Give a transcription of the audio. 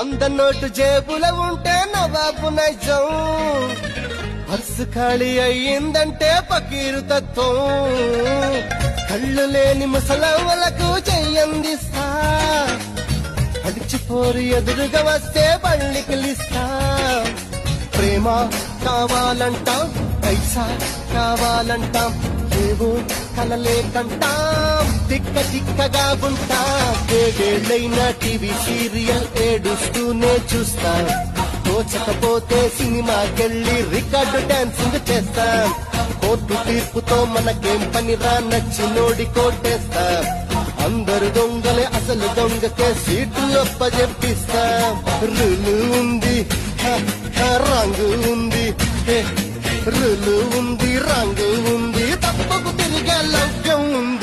Note జేబుల ఉంటే నవాబు నైజం, purse ఖాళీ అయ్యిందంటే పకీరు తత్వం. కళ్ళు లేని ముసలవ్వలకు చెయ్యందిస్తా, అడిచిపోరు ఎదురుగా వస్తే బళ్ళికిలిస్తా. ప్రేమ కావాలంటాం, పైసా కావాలంటాం, ఏవో కలలే కంటాం, తిక్క తిక్కగా ఉంటాం. ఏడేళ్లైనా టీవీ సీరియల్ ఏడుస్తూనే చూస్తాం, తోచకపోతే సినిమాకెళ్ళి రికార్డు డాన్సింగ్ చేస్తాం. కోర్టు తీర్పుతో మనకేం పనిరా, నచ్చినోడి కోటేస్తాం. అందరు దొంగలే అసలు దొంగకే సీట్లు అప్పజెప్పిస్తాం. రులు ఉంది రంగు ఉంది, రులు ఉంది రంగు ఉంది, తప్పకు తిరిగే లౌక్యం ఉంది.